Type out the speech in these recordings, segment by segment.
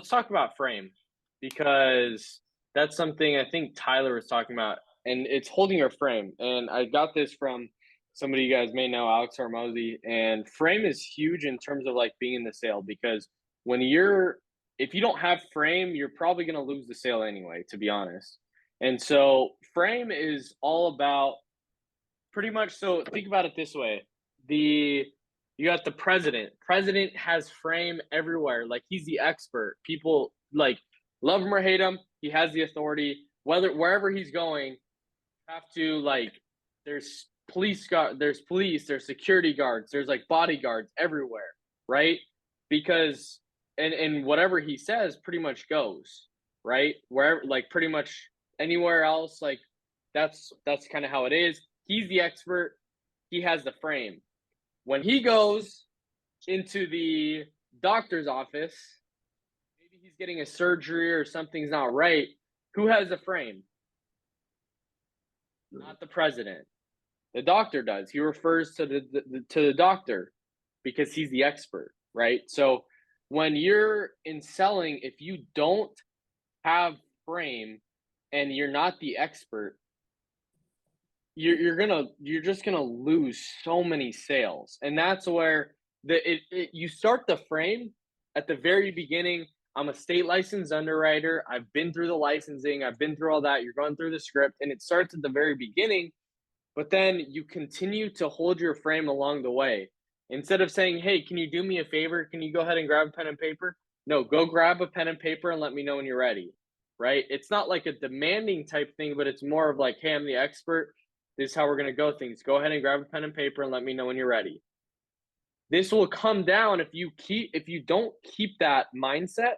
Let's talk about frame because that's something I think Tyler was talking about, and it's holding your frame. And I got this from somebody you guys may know, Alex Hormozy. And frame is huge in terms of like being in the sale because when you're, if you don't have frame, you're probably going to lose the sale anyway, to be honest. And so frame is all about pretty much. So think about it this way: the you got the president. President has frame everywhere. Like he's the expert. People like love him or hate him. He has the authority. Whether wherever he's going, have to like there's there's police, there's security guards, there's like bodyguards everywhere, right? Because and whatever he says pretty much goes, right? Wherever like pretty much anywhere else, like that's kind of how it is. He's the expert, he has the frame. When he goes into the doctor's office, maybe he's getting a surgery or something's not right. Who has the frame? Not the president. The doctor does. He refers to the doctor because he's the expert, right? So when you're in selling, if you don't have frame and you're not the expert, you're just gonna lose so many sales, and that's where you start the frame at the very beginning. I'm a state licensed underwriter. I've been through the licensing. I've been through all that. You're going through the script, and it starts at the very beginning. But then you continue to hold your frame along the way. Instead of saying, "Hey, can you do me a favor? Can you go ahead and grab a pen and paper?" No, go grab a pen and paper and let me know when you're ready. Right? It's not like a demanding type thing, but it's more of like, "Hey, I'm the expert. This is how we're going to go things. Go ahead and grab a pen and paper and let me know when you're ready." This will come down if you don't keep that mindset,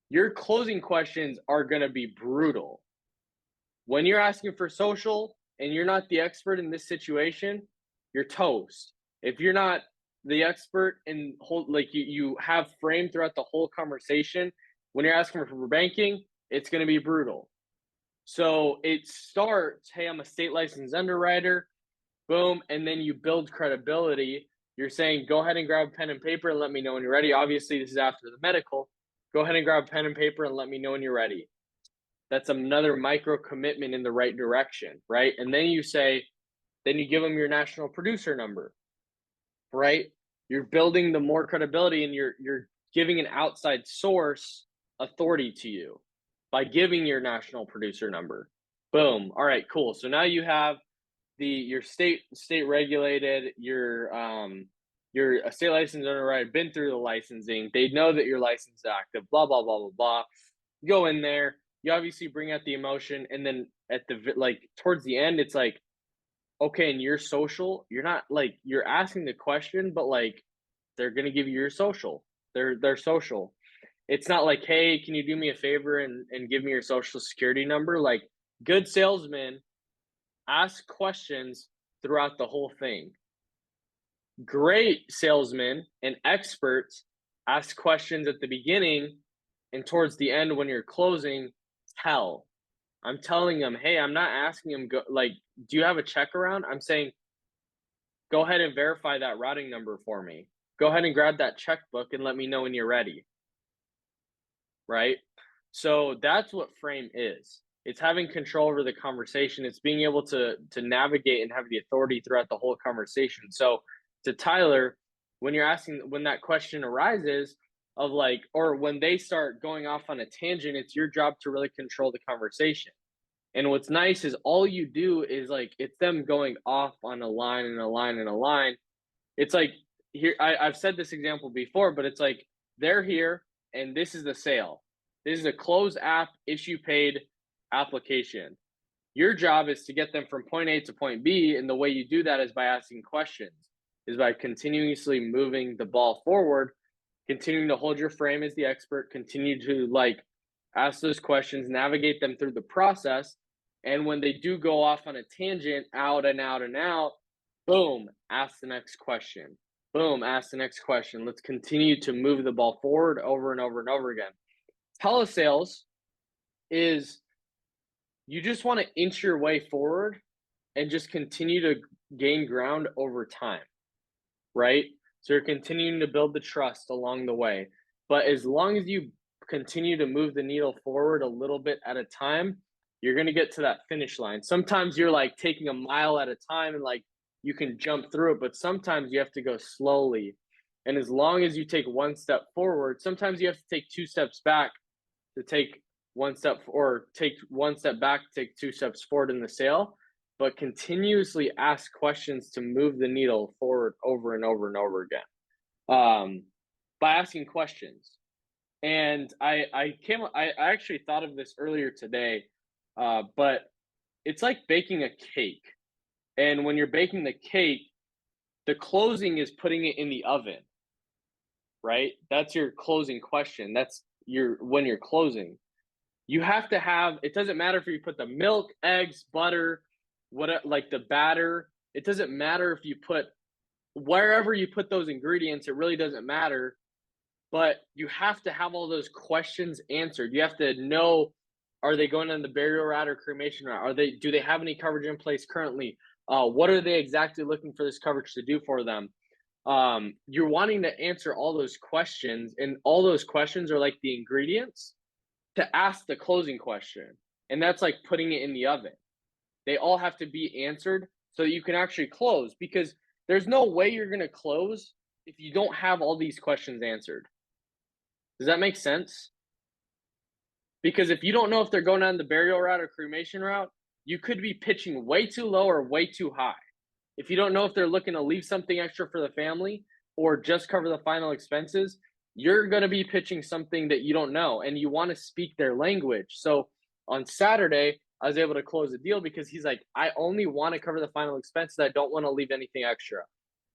your closing questions are going to be brutal. When you're asking for social and you're not the expert in this situation, you're toast. If you're not the expert in whole, like you have frame throughout the whole conversation, when you're asking for banking, it's going to be brutal. So it starts, hey, I'm a state licensed underwriter, boom, and then you build credibility. You're saying, go ahead and grab a pen and paper and let me know when you're ready. Obviously, this is after the medical. Go ahead and grab a pen and paper and let me know when you're ready. That's another micro commitment in the right direction, right? And then you say, then you give them your national producer number, right? You're building the more credibility and you're giving an outside source authority to you by giving your national producer number. Boom. All right, cool. So now you have your state regulated, you're a state licensed underwriter, been through the licensing. They know that you're licensed active, blah, blah, blah, blah, blah. You go in there, you obviously bring out the emotion, and then at the like towards the end, it's like, okay, and you're social, you're not like you're asking the question, but like they're gonna give you your social. They're social. It's not like, hey, can you do me a favor and give me your social security number? Like good salesmen ask questions throughout the whole thing. Great salesmen and experts ask questions at the beginning and towards the end when you're closing, tell. I'm telling them, hey, I'm not asking them, like, do you have a check around? I'm saying, go ahead and verify that routing number for me. Go ahead and grab that checkbook and let me know when you're ready. Right? So that's what frame is. It's having control over the conversation. It's being able to navigate and have the authority throughout the whole conversation. So to Tyler, when you're asking when that question arises of like, or when they start going off on a tangent, it's your job to really control the conversation. And what's nice is all you do is like it's them going off on a line and a line and a line. It's like here I've said this example before, but it's like they're here and this is the sale. This is a closed app issue paid application. Your job is to get them from point A to point B, and the way you do that is by asking questions, is by continuously moving the ball forward, continuing to hold your frame as the expert, continue to like ask those questions, navigate them through the process, and when they do go off on a tangent, out and out and out, boom, ask the next question. Boom, ask the next question. Let's continue to move the ball forward over and over and over again. Telesales is you just want to inch your way forward and just continue to gain ground over time, right? So you're continuing to build the trust along the way. But as long as you continue to move the needle forward a little bit at a time, you're going to get to that finish line. Sometimes you're like taking a mile at a time and like you can jump through it, but sometimes you have to go slowly. And as long as you take one step forward, sometimes you have to take two steps back to take one step, or take one step back to take two steps forward in the sale, but continuously ask questions to move the needle forward over and over and over again, by asking questions. And I actually thought of this earlier today, but it's like baking a cake. And when you're baking the cake, the closing is putting it in the oven, right? That's your closing question. That's your when you're closing. You have to have, it doesn't matter if you put the milk, eggs, butter, what, like the batter. It doesn't matter if you put, wherever you put those ingredients, it really doesn't matter. But you have to have all those questions answered. You have to know, are they going on the burial route or cremation route? Do they have any coverage in place currently? What are they exactly looking for this coverage to do for them? You're wanting to answer all those questions, and all those questions are like the ingredients to ask the closing question. And that's like putting it in the oven. They all have to be answered so that you can actually close, because there's no way you're going to close if you don't have all these questions answered. Does that make sense? Because if you don't know if they're going on the burial route or cremation route, you could be pitching way too low or way too high. If you don't know if they're looking to leave something extra for the family or just cover the final expenses, you're going to be pitching something that you don't know, and you want to speak their language. So on Saturday, I was able to close a deal because he's like, I only want to cover the final expenses. I don't want to leave anything extra.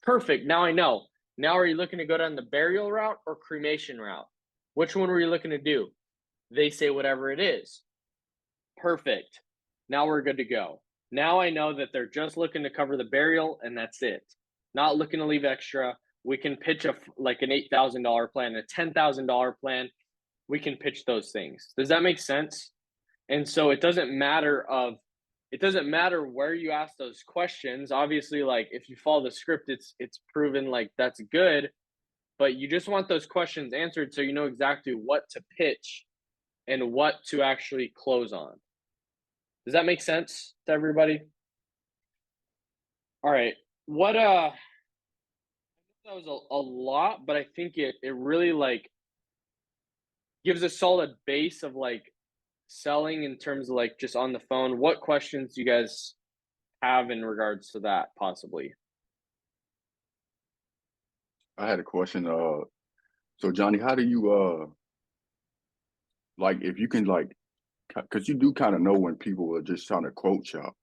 Perfect. Now I know. Now, are you looking to go down the burial route or cremation route? Which one were you looking to do? They say whatever it is. Perfect. Now we're good to go. Now I know that they're just looking to cover the burial and that's it. Not looking to leave extra. We can pitch like an $8,000 plan, a $10,000 plan. We can pitch those things. Does that make sense? And so it doesn't matter where you ask those questions. Obviously, like if you follow the script, it's proven like that's good, but you just want those questions answered so you know exactly what to pitch and what to actually close on. Does that make sense to everybody? All right. That was a lot, but I think it really like gives a solid base of like selling in terms of like just on the phone. What questions do you guys have in regards to that possibly? I had a question. So Johnny, how do you like if you can like, because you do kind of know when people are just trying to quote shop.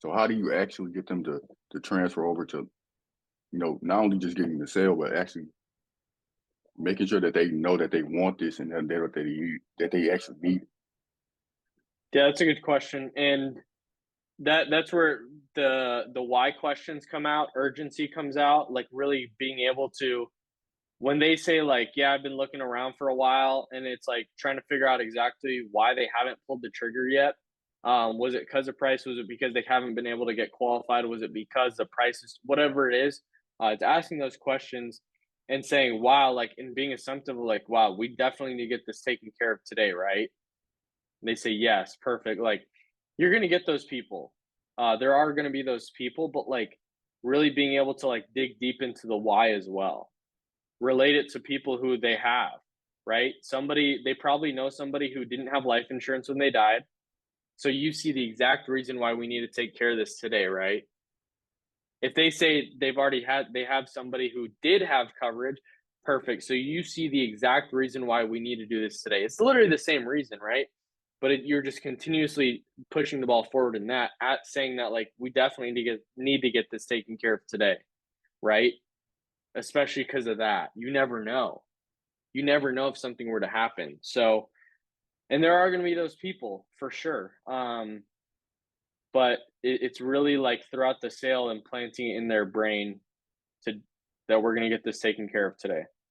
So how do you actually get them to transfer over to, not only just getting the sale, but actually making sure that they know that they want this and that they actually need it? Yeah, that's a good question. And that's where the why questions come out, urgency comes out, like really being able to, when they say like, yeah, I've been looking around for a while, and it's like trying to figure out exactly why they haven't pulled the trigger yet. Was it because of price? Was it because they haven't been able to get qualified? Was it because the price is whatever it is? It's asking those questions and saying, wow, like, and being assumptive, like, wow, we definitely need to get this taken care of today, right? And they say, yes, perfect. Like, you're going to get those people. There are going to be those people, but like really being able to like dig deep into the why as well, relate it to people who they have, right? Somebody, they probably know somebody who didn't have life insurance when they died. So you see the exact reason why we need to take care of this today, right? If they say they have somebody who did have coverage, perfect. So you see the exact reason why we need to do this today. It's literally the same reason, right? But you're just continuously pushing the ball forward in that, at saying that like we definitely need to get this taken care of today, right? Especially because of that. You never know. You never know if something were to happen. So, and there are going to be those people for sure. But it's really like throughout the sale and planting it in their brain to that we're going to get this taken care of today.